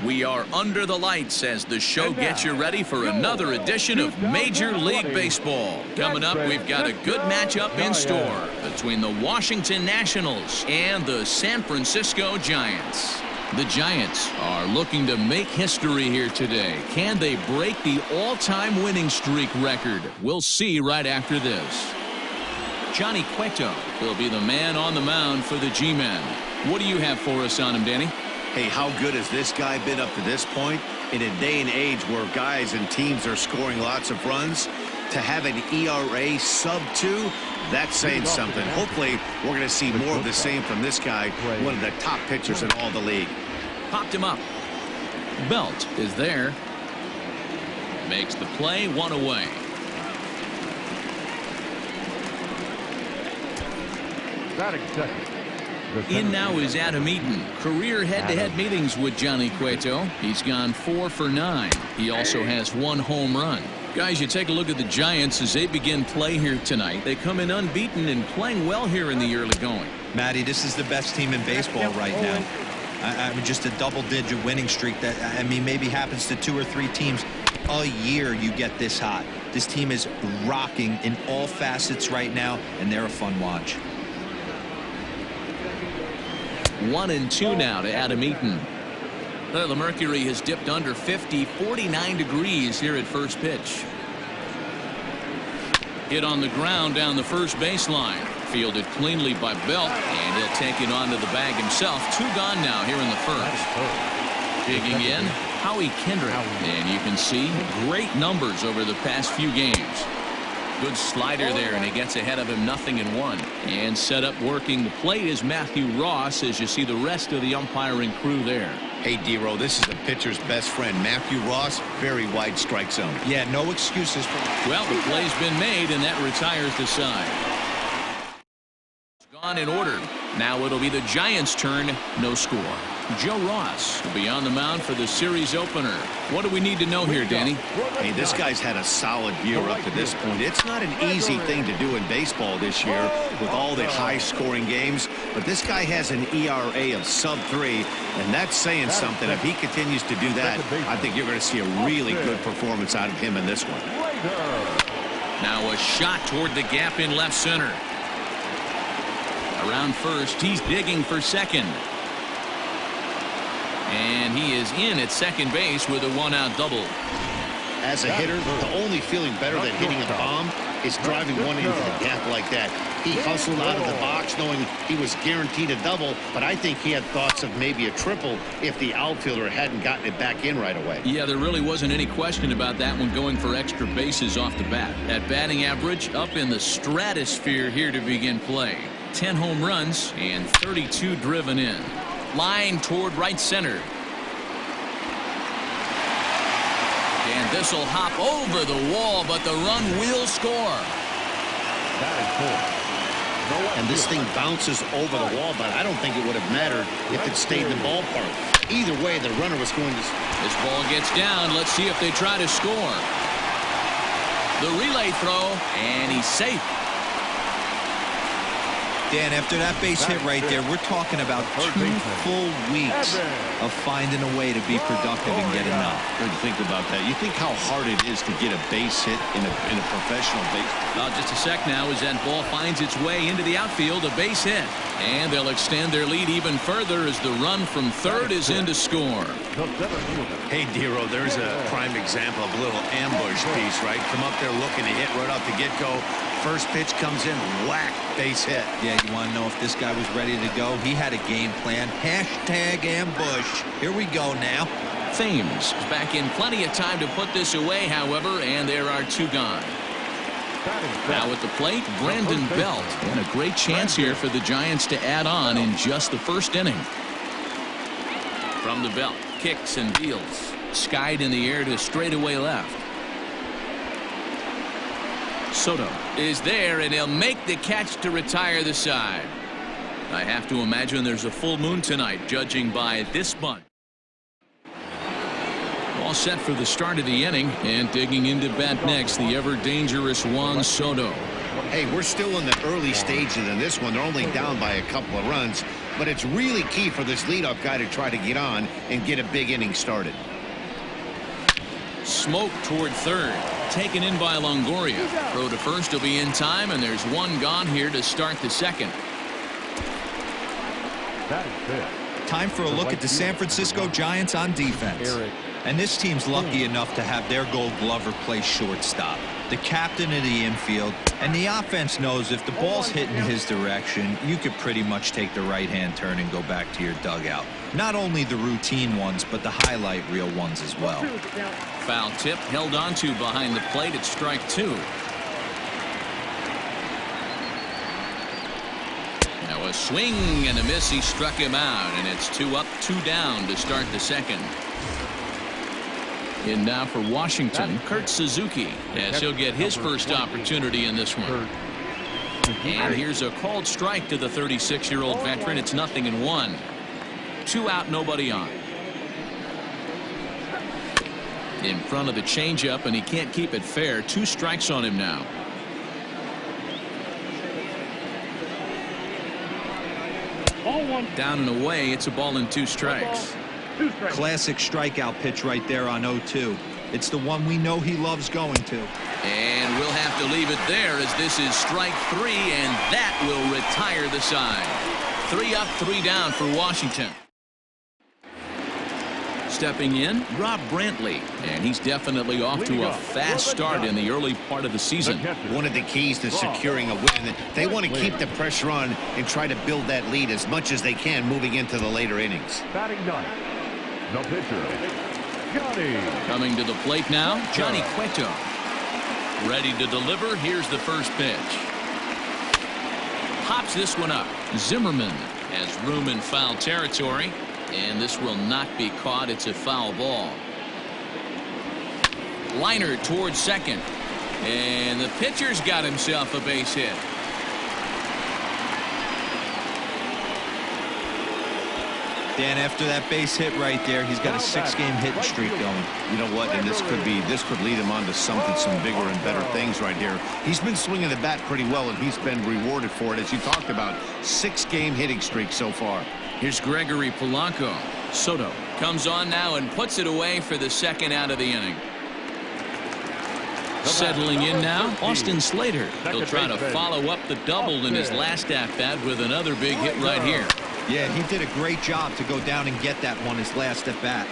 We are under the lights as the show gets you ready for another edition of Major League Baseball. Coming up, we've got a good matchup in store between the Washington Nationals and the San Francisco Giants. The Giants are looking to make history here today. Can they break the all-time winning streak record? We'll see right after this. Johnny Cueto will be the man on the mound for the G-Men. What do you have for us on him, Danny? Hey, how good has this guy been up to this point? In a day and age where guys and teams are scoring lots of runs, to have an ERA sub-2, that's saying something. Hopefully, we're going to see more of the same from this guy, one of the top pitchers in all the league. Popped him up. Belt is there. Makes the play, one away. In now is Adam Eaton. Career head-to-head meetings with Johnny Cueto. He's gone 4 for 9. He also has 1 home run. Guys, you take a look at the Giants as they begin play here tonight. They come in unbeaten and playing well here in the early going. Matty, this is the best team in baseball right now. I mean, just a double-digit winning streak that, I mean, maybe happens to 2 or 3 teams a year. You get this hot. This team is rocking in all facets right now, and they're a fun watch. 1-2 now to Adam Eaton. The mercury has dipped under 50, 49 degrees here at first pitch. Hit on the ground down the first baseline. Fielded cleanly by Belt, and he'll take it onto the bag himself. 2 gone now here in the first. Digging in, Howie Kendrick, and you can see great numbers over the past few games. Good slider there, and he gets ahead of him 0-1. And set up working the plate is Matthew Ross as you see the rest of the umpiring crew there. Hey, D-Row, this is the pitcher's best friend, Matthew Ross. Very wide strike zone. Yeah, no excuses for. Well, the play's been made, and that retires the side. Gone in order. Now it'll be the Giants' turn. No score. Joe Ross will be on the mound for the series opener. What do we need to know here, Danny? Hey, this guy's had a solid year up to this point. It's not an easy thing to do in baseball this year with all the high-scoring games, but this guy has an ERA of sub-3, and that's saying something. If he continues to do that, I think you're going to see a really good performance out of him in this one. Now a shot toward the gap in left center. Around first, he's digging for second. And he is in at second base with a 1-out double. As a hitter, the only feeling better than hitting a bomb is driving one into the gap like that. He hustled out of the box knowing he was guaranteed a double, but I think he had thoughts of maybe a triple if the outfielder hadn't gotten it back in right away. Yeah, there really wasn't any question about that one going for extra bases off the bat. That batting average up in the stratosphere here to begin play. 10 home runs and 32 driven in. Line toward right center. And this will hop over the wall, but the run will score. And this thing bounces over the wall, but I don't think it would have mattered if it stayed in the ballpark. Either way, the runner was going to. This ball gets down. Let's see if they try to score. The relay throw, and he's safe. Dan, after that base hit right there, we're talking about 2 full weeks of finding a way to be productive and get enough. Good to think about that. You think how hard it is to get a base hit in a professional baseball. Just a sec now as that ball finds its way into the outfield, a base hit. And they'll extend their lead even further as the run from third is in to score. Hey, Dero, there's a prime example of a little ambush piece, right? Come up there looking to hit right off the get-go. First pitch comes in, whack, base hit. Yeah, you want to know if this guy was ready to go? He had a game plan. Hashtag ambush. Here we go now. Thames is back in plenty of time to put this away, however, and there are 2 gone. Now at the plate, Brandon Belt. And a great chance here for the Giants to add on in just the first inning. From the belt, kicks and deals. Skied in the air to straightaway left. Soto is there, and he'll make the catch to retire the side. I have to imagine there's a full moon tonight, judging by this bunt. All set for the start of the inning, and digging into bat next, the ever-dangerous Juan Soto. Hey, we're still in the early stages in this one. They're only down by a couple of runs. but it's really key for this leadoff guy to try to get on and get a big inning started. Smoke toward third. Taken in by Longoria. Throw to first will be in time, and there's one gone here to start the second. Time for a look at the San Francisco Giants on defense. And this team's lucky enough to have their Gold Glover play shortstop, the captain of the infield, and the offense knows if the ball's hitting his direction, you could pretty much take the right-hand turn and go back to your dugout. Not only the routine ones, but the highlight reel ones as well. Foul tip held onto behind the plate at strike two. Now a swing and a miss. He struck him out, and it's 2 up, 2 down to start the second. In now for Washington, Kurt Suzuki, as he'll get his first opportunity in this one. And here's a called strike to the 36-year-old veteran. It's 0-1. 2 out, nobody on. In front of the changeup, and he can't keep it fair. 2 strikes on him now. Down and away. It's a ball and 2 strikes. Classic strikeout pitch right there on 0-2. It's the one we know he loves going to. And we'll have to leave it there, as this is strike 3, and that will retire the side. 3 up, 3 down for Washington. Stepping in, Rob Brantley, and he's definitely off to a fast start in the early part of the season. One of the keys to securing a win, they want to keep the pressure on and try to build that lead as much as they can moving into the later innings. Batting ninth, the pitcher, Johnny. Coming to the plate now, Johnny Cueto. Ready to deliver. Here's the first pitch. Pops this one up. Zimmerman has room in foul territory, and this will not be caught. It's a foul ball. Liner towards second, and the pitcher's got himself a base hit. Dan, after that base hit right there, he's got a 6-game hitting streak going. You know what, and this could lead him on to some bigger and better things right here. He's been swinging the bat pretty well, and he's been rewarded for it, as you talked about. 6-game hitting streak so far. Here's Gregory Polanco. Soto comes on now and puts it away for the second out of the inning. Settling in now, Austin Slater. He'll try to follow up the double in his last at-bat with another big hit right here. Yeah, he did a great job to go down and get that one his last at-bat.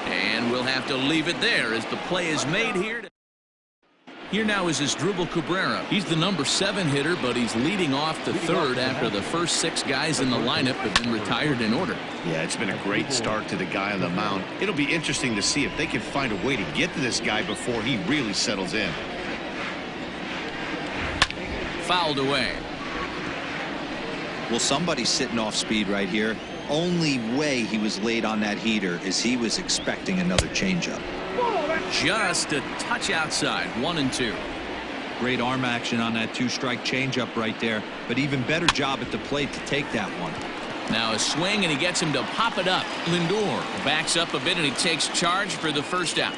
And we'll have to leave it there as the play is made here. Here now is Asdrubal Cabrera. He's the number 7 hitter, but he's leading off the third after the first 6 guys in the lineup have been retired in order. Yeah, it's been a great start to the guy on the mound. It'll be interesting to see if they can find a way to get to this guy before he really settles in. Fouled away. Well, somebody's sitting off speed right here. Only way he was late on that heater is he was expecting another changeup. Just a touch outside. 1-2. Great arm action on that 2-strike changeup right there, but even better job at the plate to take that one. Now a swing, and he gets him to pop it up. Lindor backs up a bit, and he takes charge for the first out.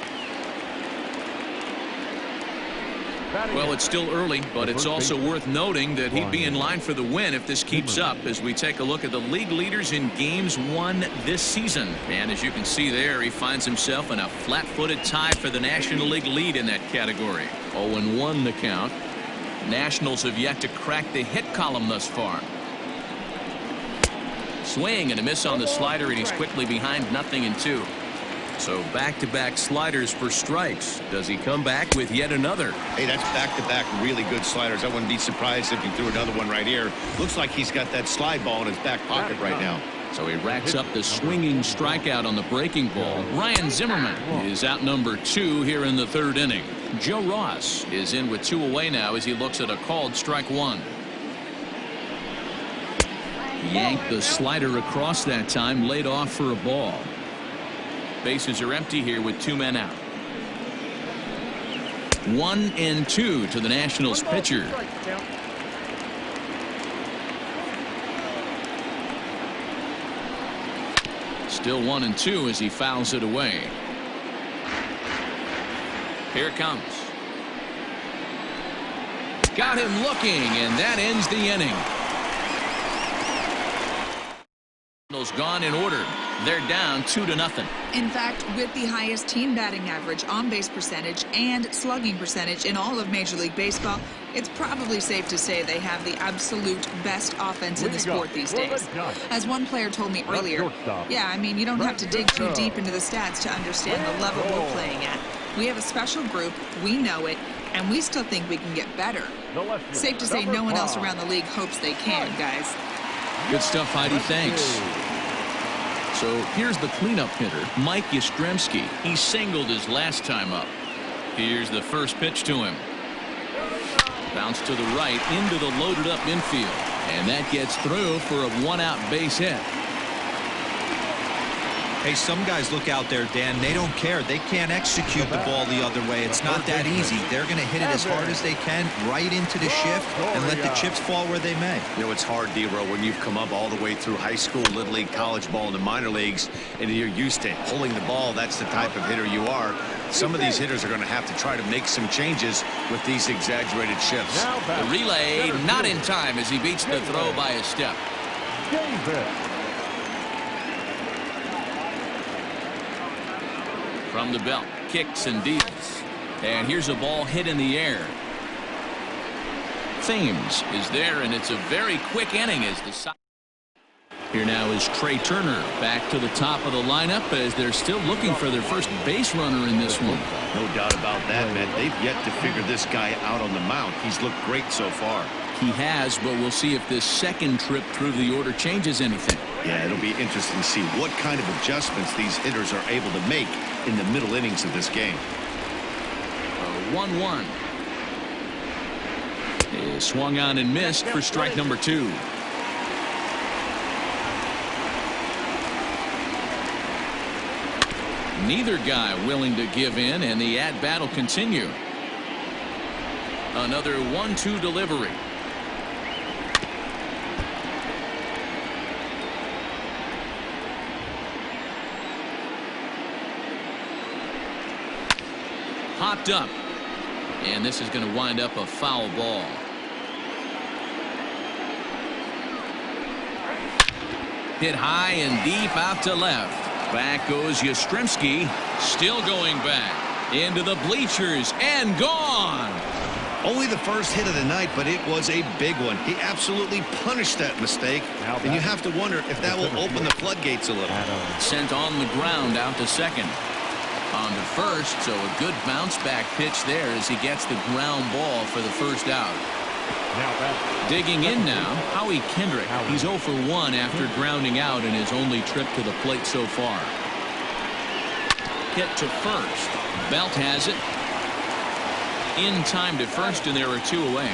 Well, it's still early, but it's also worth noting that he'd be in line for the win if this keeps up, as we take a look at the league leaders in games won this season. And as you can see there, he finds himself in a flat-footed tie for the National League lead in that category. 0-1 the count. Nationals have yet to crack the hit column thus far. Swing and a miss on the slider, and he's quickly behind 0-2. So back-to-back sliders for strikes. Does he come back with yet another? Hey, that's back-to-back really good sliders. I wouldn't be surprised if he threw another one right here. Looks like he's got that slide ball in his back pocket right now. So he racks up the swinging strikeout on the breaking ball. Ryan Zimmerman is out number 2 here in the third inning. Joe Ross is in with 2 away now as he looks at a called strike 1. Yanked the slider across that time, laid off for a ball. Bases are empty here with 2 men out. 1-2 to the Nationals pitcher. Still 1-2 as he fouls it away. Here it comes. Got him looking, and that ends the inning. gone in order. They're down 2-0. In fact, with the highest team batting average, on-base percentage, and slugging percentage in all of Major League Baseball, it's probably safe to say they have the absolute best offense in the sport these days. As one player told me earlier, yeah, I mean, you don't have to dig too deep into the stats to understand the level we're playing at. We have a special group, we know it, and we still think we can get better. Safe to say no one else around the league hopes they can, guys. Good stuff, Heidi. Thanks. So here's the cleanup hitter, Mike Yastrzemski. He singled his last time up. Here's the first pitch to him. Bounce to the right into the loaded up infield. And that gets through for a one-out base hit. Hey, some guys look out there, Dan, they don't care. They can't execute the ball the other way. It's not that easy. They're going to hit it as hard as they can right into the shift and let the chips fall where they may. You know, it's hard, D-Row, when you've come up all the way through high school, little league, college ball, and the minor leagues, and you're used to pulling the ball. That's the type of hitter you are. Some of these hitters are going to have to try to make some changes with these exaggerated shifts. The relay not in time as he beats the throw by a step. From the belt, kicks and deals. And here's a ball hit in the air. Thames is there, and it's a very quick inning as the side. Here now is Trey Turner back to the top of the lineup as they're still looking for their first base runner in this one. No doubt about that, man. They've yet to figure this guy out on the mound. He's looked great so far. He has, but we'll see if this second trip through the order changes anything. Yeah, it'll be interesting to see what kind of adjustments these hitters are able to make in the middle innings of this game. 1-1. Is swung on and missed for strike number 2. Neither guy willing to give in, and the at-bat will continue. Another 1-2 delivery. Popped up, and this is going to wind up a foul ball. Hit high and deep out to left. Back goes Yastrzemski, still going back into the bleachers and gone. Only the first hit of the night, but it was a big one. He absolutely punished that mistake, and you have to wonder if that will open the floodgates a little. Sent on the ground out to second. On to first, so a good bounce back pitch there as he gets the ground ball for the first out. Digging in now, Howie Kendrick. He's 0 for 1 after grounding out in his only trip to the plate so far. Hit to first. Belt has it. In time to first, and there are 2 away.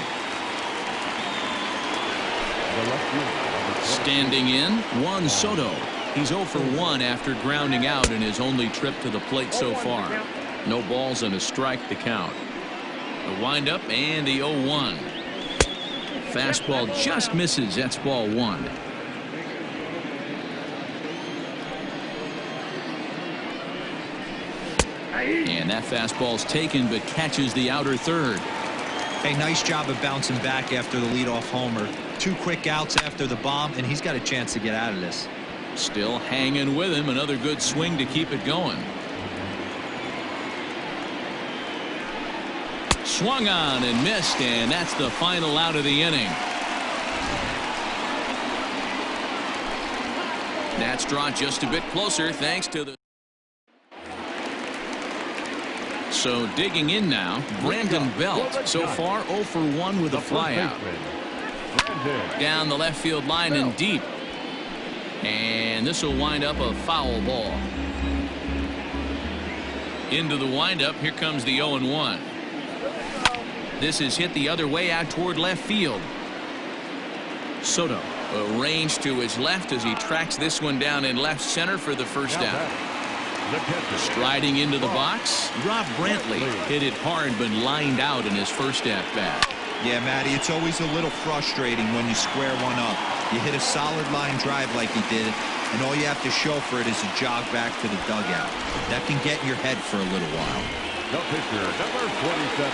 Standing in, Juan Soto. He's 0 for 1 after grounding out in his only trip to the plate so far. No balls and a strike to count. The windup and the 0-1. Fastball just misses. That's ball 1. And that fastball's taken but catches the outer third. Hey, nice job of bouncing back after the leadoff homer. 2 quick outs after the bomb, and he's got a chance to get out of this. Still hanging with him. Another good swing to keep it going. Swung on and missed, and that's the final out of the inning. That's drawn just a bit closer thanks to the. So digging in now, Brandon Belt. So far 0 for 1 with a flyout. Down the left field line and deep. And this will wind up a foul ball. Into the windup. Here comes the 0-1. This is hit the other way out toward left field. Soto arranged to his left as he tracks this one down in left center for the first out. Striding into the box, Rob Brantley hit it hard but lined out in his first at bat. Yeah, Matty, it's always a little frustrating when you square one up. You hit a solid line drive like he did, and all you have to show for it is a jog back to the dugout. That can get in your head for a little while.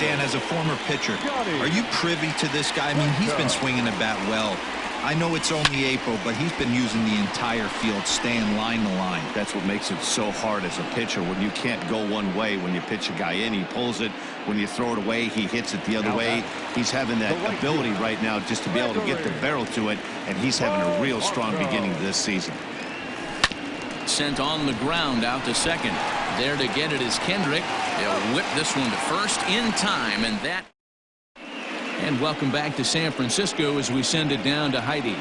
Dan, as a former pitcher, are you privy to this guy? I mean, he's been swinging the bat well. I know it's only April, but he's been using the entire field, staying line to line. That's what makes it so hard as a pitcher when you can't go one way. When you pitch a guy in, he pulls it. When you throw it away, he hits it the other way. He's having that ability right now just to be able to get the barrel to it, and he's having a real strong beginning to this season. Sent on the ground out to second. There to get it is Kendrick. They'll whip this one to first in time, and that. And welcome back to San Francisco as we send it down to Heidi.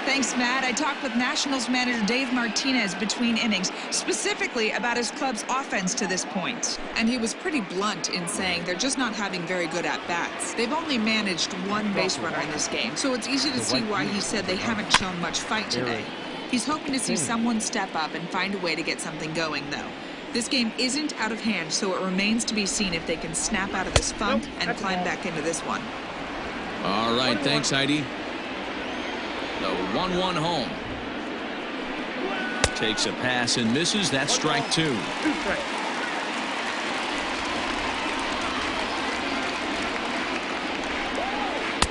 Thanks, Matt. I talked with Nationals manager Dave Martinez between innings, specifically about his club's offense to this point. And he was pretty blunt in saying they're just not having very good at-bats. They've only managed one base runner in this game, so it's easy to see why he said they haven't shown much fight today. He's hoping to see someone step up and find a way to get something going, though. This game isn't out of hand, so it remains to be seen if they can snap out of this funk and climb back into this one. All right, thanks, Heidi. The 1-1 home. Takes a pass and misses. That's strike two.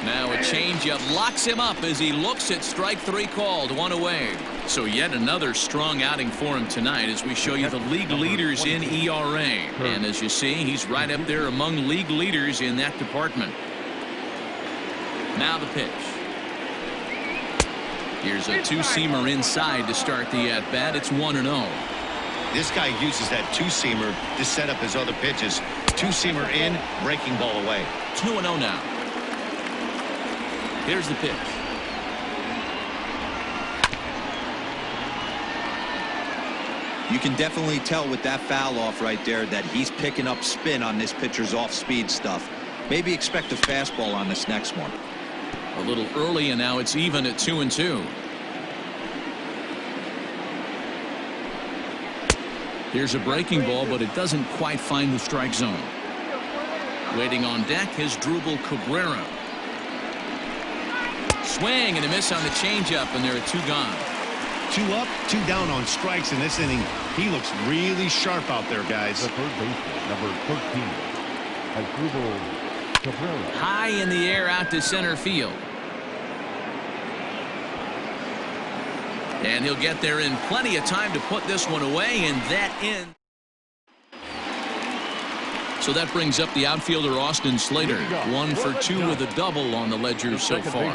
Now a changeup locks him up as he looks at strike three called. One away. So yet another strong outing for him tonight as we show you the league leaders in ERA. And as you see, he's right up there among league leaders in that department. Now the pitch. Here's a two-seamer inside to start the at-bat. It's 1-0. This guy uses that two-seamer to set up his other pitches. Two-seamer in, breaking ball away. 2-0 now. Here's the pitch. You can definitely tell with that foul off right there that he's picking up spin on this pitcher's off-speed stuff. Maybe expect a fastball on this next one. A little early, and now it's even at 2-2. Here's a breaking ball, but it doesn't quite find the strike zone. Waiting on deck is Drupal Cabrera. Swing and a miss on the changeup, and there are two gone. 2 up, 2 down on strikes in this inning. He looks really sharp out there, guys. The third baseman, number 13, Drupal Cabrera. High in the air out to center field. And he'll get there in plenty of time to put this one away, and that in. So that brings up the outfielder Austin Slater. 1 for 2 with a double on the ledger so far.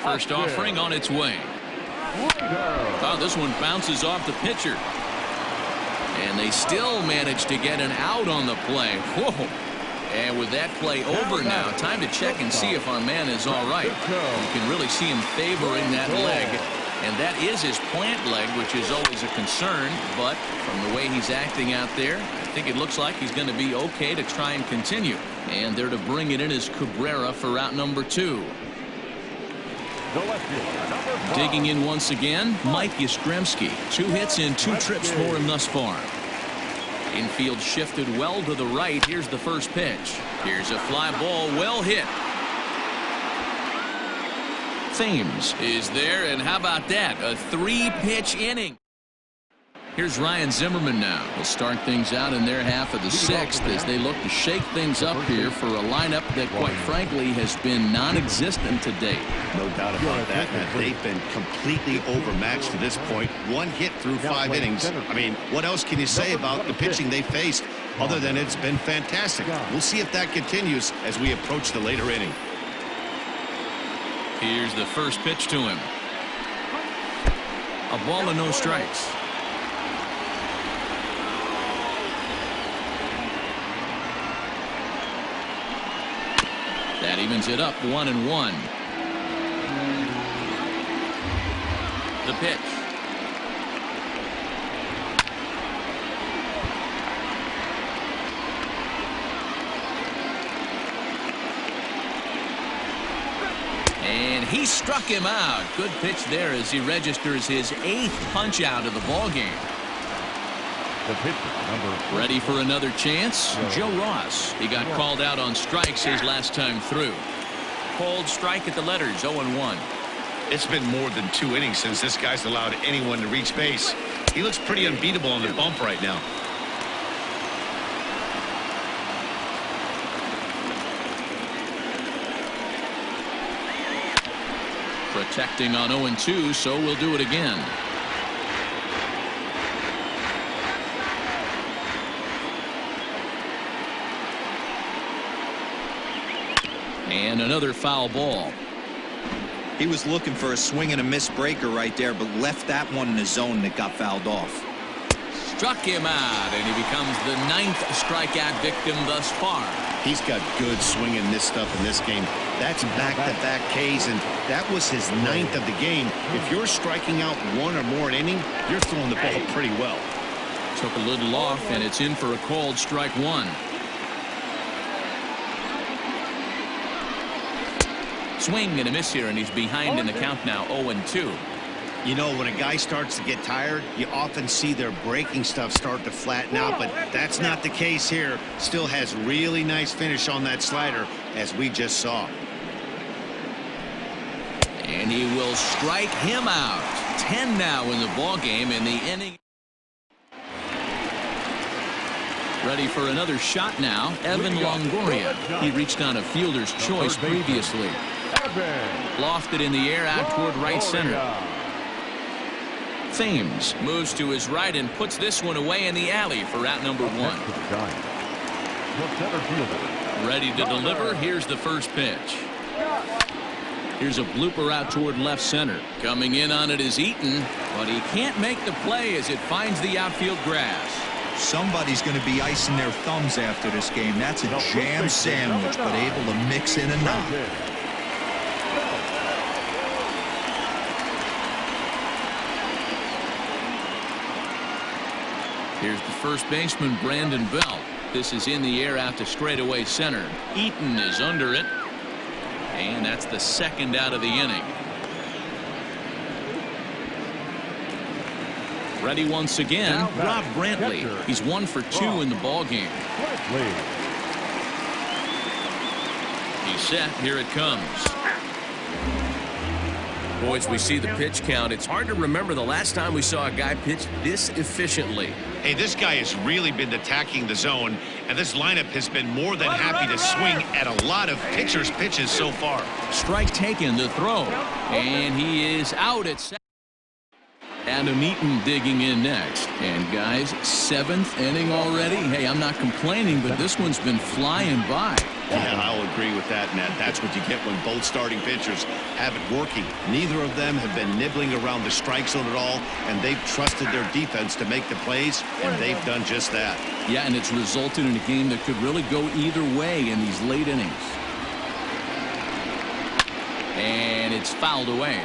First offering on its way. Oh, this one bounces off the pitcher. And they still manage to get an out on the play. Whoa. And with that play over now, time to check and see if our man is all right. You can really see him favoring that leg. And that is his plant leg, which is always a concern. But from the way he's acting out there, I think it looks like he's going to be okay to try and continue. And there to bring it in is Cabrera for out number 2. Digging in once again, Mike Yastrzemski. 2 hits in 2 trips for him thus far. Infield shifted well to the right. Here's the first pitch. Here's a fly ball, well hit. Thames is there, and how about that? A 3-pitch inning. Here's Ryan Zimmerman now. He'll start things out in their half of the 6th as they look to shake things up here for a lineup that, quite frankly, has been non-existent to date. No doubt about that, Matt. They've been completely overmatched to this point. 1 hit through 5 innings. I mean, what else can you say about the pitching they faced other than it's been fantastic? We'll see if that continues as we approach the later inning. Here's the first pitch to him. A ball and no strikes. That evens it up 1-1. The pitch. And he struck him out. Good pitch there as he registers his 8th punch out of the ball game. The pitcher, number Ready for another chance? Joe Ross. He got called out on strikes his last time through. Called strike at the letters, 0-1. It's been more than 2 innings since this guy's allowed anyone to reach base. He looks pretty unbeatable on the bump right now. Protecting on 0-2, so we'll do it again. And another foul ball. He was looking for a swing and a miss breaker right there, but left that one in the zone that got fouled off. Struck him out, and he becomes the 9th strikeout victim thus far. He's got good swing and miss stuff in this game. That's back-to-back Ks, and that was his 9th of the game. If you're striking out 1 or more an inning, you're throwing the ball pretty well. Took a little off, and it's in for a called strike 1. Swing and a miss here, and he's behind in the count now, 0-2. You know, when a guy starts to get tired, you often see their breaking stuff start to flatten out, but that's not the case here. Still has really nice finish on that slider, as we just saw. And he will strike him out. 10 now in the ball game in the inning. Ready for another shot now, Evan Longoria. He reached on a fielder's choice previously. Lofted in the air out toward right center. Thames moves to his right and puts this one away in the alley for out number 1. Ready to deliver. Here's the first pitch. Here's a blooper out toward left center. Coming in on it is Eaton, but he can't make the play as it finds the outfield grass. Somebody's going to be icing their thumbs after this game. That's a jam sandwich, but able to mix in a knock. Here's the first baseman, Brandon Belt. This is in the air out to straightaway center. Eaton is under it. And that's the 2nd out of the inning. Ready once again, Rob Brantley. He's 1 for 2 in the ball game. He's set. Here it comes. Boys, we see the pitch count. It's hard to remember the last time we saw a guy pitch this efficiently. Hey, this guy has really been attacking the zone, and this lineup has been more than happy to swing at a lot of pitchers' pitches so far. Strike taken, the throw, and he is out at second. Adam Eaton digging in next. And guys, 7th inning already. Hey, I'm not complaining, but this one's been flying by. Yeah, I'll agree with that, Nat. That's what you get when both starting pitchers have it working. Neither of them have been nibbling around the strike zone at all, and they've trusted their defense to make the plays, and they've done just that. Yeah, and it's resulted in a game that could really go either way in these late innings. And it's fouled away.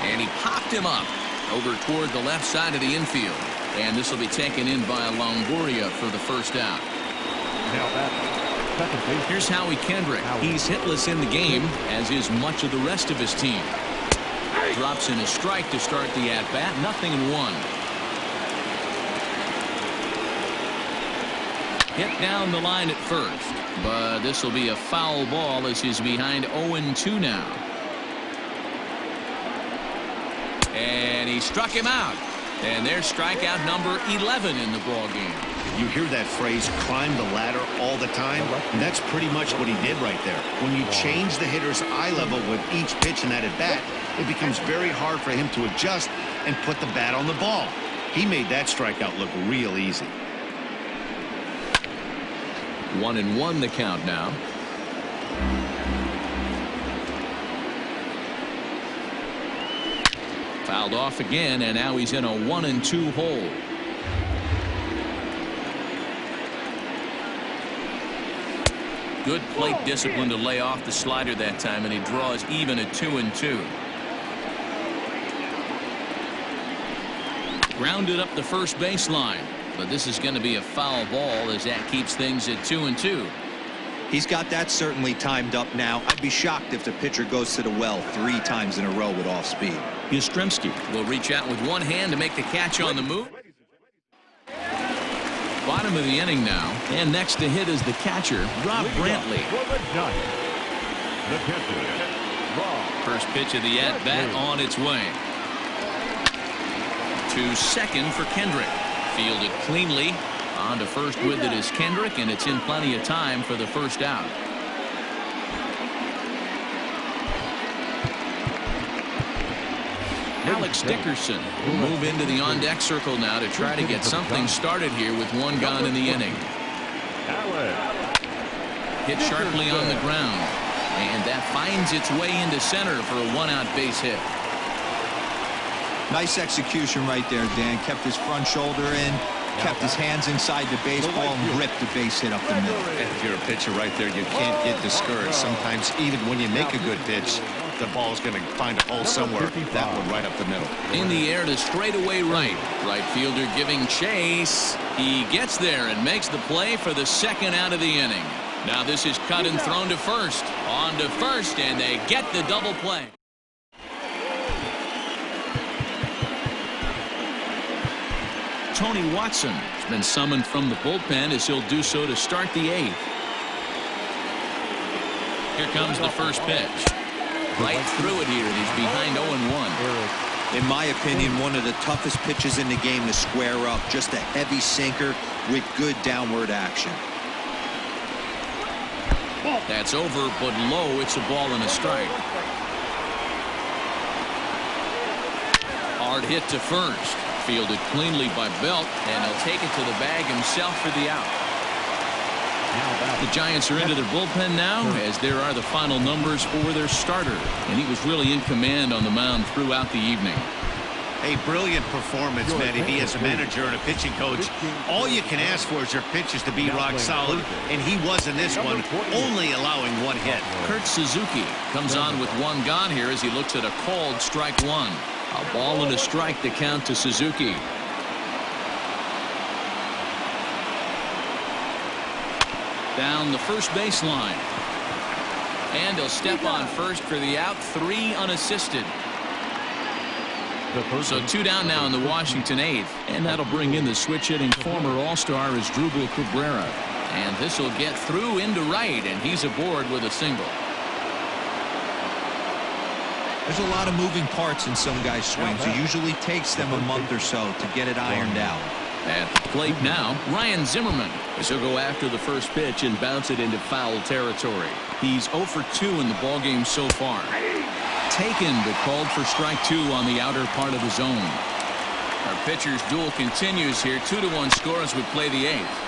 And he popped him up over toward the left side of the infield. And this will be taken in by Longoria for the first out. Here's Howie Kendrick. He's hitless in the game, as is much of the rest of his team. Drops in a strike to start the at-bat. 0-1. Hit down the line at first. But this will be a foul ball as he's behind 0-2 now. And he struck him out. And there's strikeout number 11 in the ball game. You hear that phrase, climb the ladder, all the time, and that's pretty much what he did right there. When you change the hitter's eye level with each pitch in that at-bat, it becomes very hard for him to adjust and put the bat on the ball. He made that strikeout look real easy. 1-1 the count now. Fouled off again, and now he's in a 1-2 hole. Good plate discipline to lay off the slider that time, and he draws even at 2-2. Grounded up the first baseline, but this is going to be a foul ball as that keeps things at 2-2. He's got that certainly timed up now. I'd be shocked if the pitcher goes to the well 3 times in a row with off speed. Yastrzemski will reach out with one hand to make the catch on the move. Bottom of the inning now, and next to hit is the catcher, Rob Brantley. First pitch of the at-bat on its way. To second for Kendrick. Fielded cleanly, On to first with it is Kendrick, and it's in plenty of time for the first out. Alex Dickerson will move into the on-deck circle now to try to get something started here with one gone in the inning. Hit sharply on the ground, and that finds its way into center for a one-out base hit. Nice execution right there, Dan. Kept his front shoulder in, kept his hands inside the baseball, and ripped the base hit up the middle. If you're a pitcher right there, you can't get discouraged. Sometimes even when you make a good pitch, the ball's going to find a hole somewhere. That one right up the middle. In the air to straightaway right. Right fielder giving chase. He gets there and makes the play for the second out of the inning. Now this is cut and thrown to first. On to first, and they get the double play. Tony Watson has been summoned from the bullpen as he'll do so to start the eighth. Here comes the first pitch. Right through it here, and he's behind 0-1. In my opinion, one of the toughest pitches in the game to square up. Just a heavy sinker with good downward action. That's over, but low. It's a ball and a strike. Hard hit to first. Fielded cleanly by Belt, and he'll take it to the bag himself for the out. The Giants are into their bullpen now, as there are the final numbers for their starter, and he was really in command on the mound throughout the evening. A brilliant performance, Matty V, as a manager and a pitching coach. All you can ask for is your pitchers to be rock solid, and he was in this one, only allowing one hit. Kurt Suzuki comes on with one gone here as he looks at a called strike one. A ball and a strike to count to Suzuki. Down the first baseline. And he'll step on first for the out, 3 unassisted. So 2 down now in the Washington eighth, and that'll bring in the switch-hitting former All-Star Asdrubal Cabrera. And this will get through into right, and he's aboard with a single. There's a lot of moving parts in some guys' swings. It usually takes them a month or so to get it ironed out. At the plate now, Ryan Zimmerman, as he'll go after the first pitch and bounce it into foul territory. He's 0 for 2 in the ballgame so far. Taken, but called for strike 2 on the outer part of the zone. Our pitcher's duel continues here. 2-1 score as we play the eighth.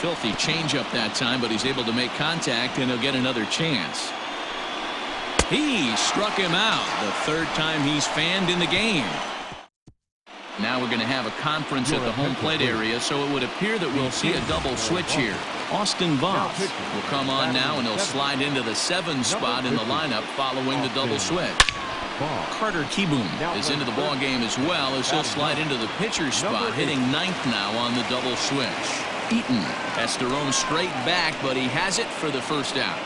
Filthy changeup that time, but he's able to make contact, and he'll get another chance. He struck him out, the third time he's fanned in the game. Now we're going to have a conference at the home plate area, so it would appear that we'll see a double switch here. Austin Voss will come on now, and he'll slide into the 7 spot in the lineup following the double switch. Carter Kieboom is into the ball game as well, as he'll slide into the pitcher's spot, hitting 9th now on the double switch. Eaton has to roam straight back, but he has it for the first out.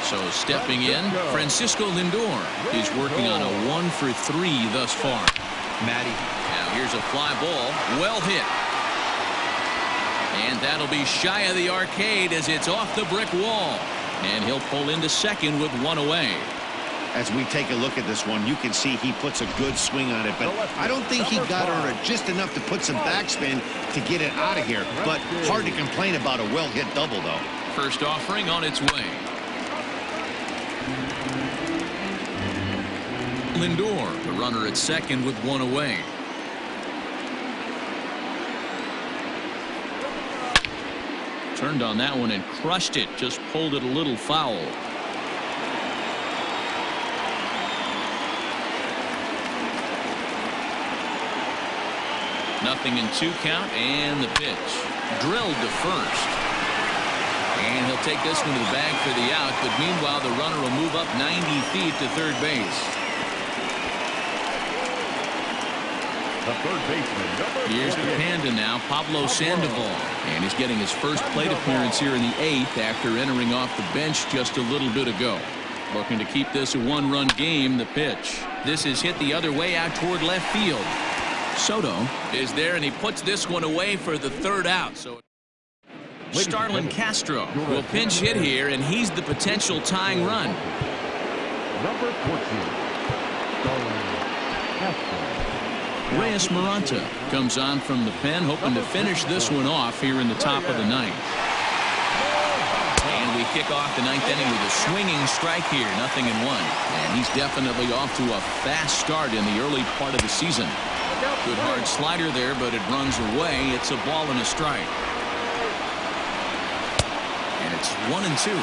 So stepping in, Francisco Lindor is working on a 1 for 3 thus far. Matty. Now here's a fly ball, well hit. And that'll be shy of the arcade as it's off the brick wall. And he'll pull into second with 1 away. As we take a look at this one, you can see he puts a good swing on it, but I don't think he got on it just enough to put some backspin to get it out of here. But hard to complain about a well-hit double, though. First offering on its way. Lindor, the runner at second with 1 away. Turned on that one and crushed it. Just pulled it a little foul. Nothing in 2 count, and the pitch. Drilled to first. And he'll take this one to the bag for the out, but meanwhile the runner will move up 90 feet to third base. The third baseman, Here's the Panda now, Pablo Sandoval. And he's getting his first plate appearance here in the 8th after entering off the bench just a little bit ago. Looking to keep this a 1-run game. The pitch. This is hit the other way out toward left field. Soto is there, and he puts this one away for the third out. So Starlin Castro will pinch hit here, and he's the potential tying run. Number 14, Starlin Castro. Maranta comes on from the pen, hoping to finish this one off here in the top of the ninth. And we kick off the ninth inning with a swinging strike here, 0-1. And he's definitely off to a fast start in the early part of the season. Good hard slider there, but it runs away. It's a ball and a strike. And it's 1-2.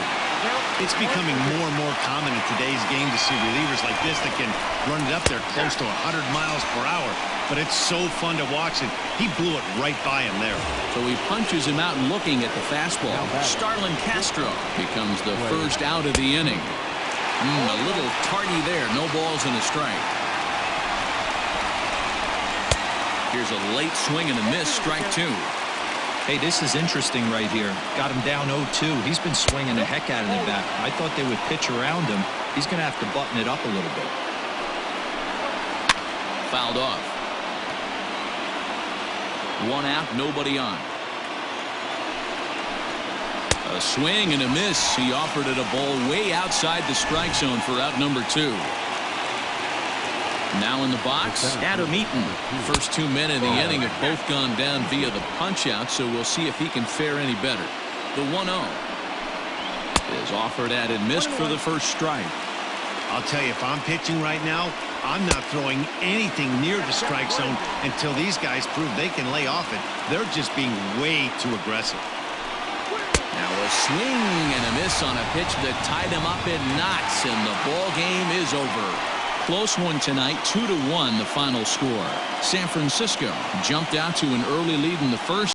It's becoming more and more common in today's game to see relievers like this that can run it up there close to 100 miles per hour. But it's so fun to watch it. He blew it right by him there. So he punches him out looking at the fastball. Starlin Castro becomes the first out of the inning. A little tardy there. No balls and a strike. Here's a late swing and a miss, strike 2. Hey, this is interesting right here. Got him down 0-2. He's been swinging the heck out of the bat. I thought they would pitch around him. He's going to have to button it up a little bit. Fouled off. 1 out, nobody on. A swing and a miss. He offered it a ball way outside the strike zone for out number 2. Now in the box, Adam Eaton. First 2 men in the inning have both gone down via the punch-out, so we'll see if he can fare any better. The 1-0 is offered at and missed for the first strike. I'll tell you, if I'm pitching right now, I'm not throwing anything near the strike zone until these guys prove they can lay off it. They're just being way too aggressive. Now a swing and a miss on a pitch that tied him up in knots, and the ball game is over. Close one tonight, 2-1 the final score. San Francisco jumped out to an early lead in the first.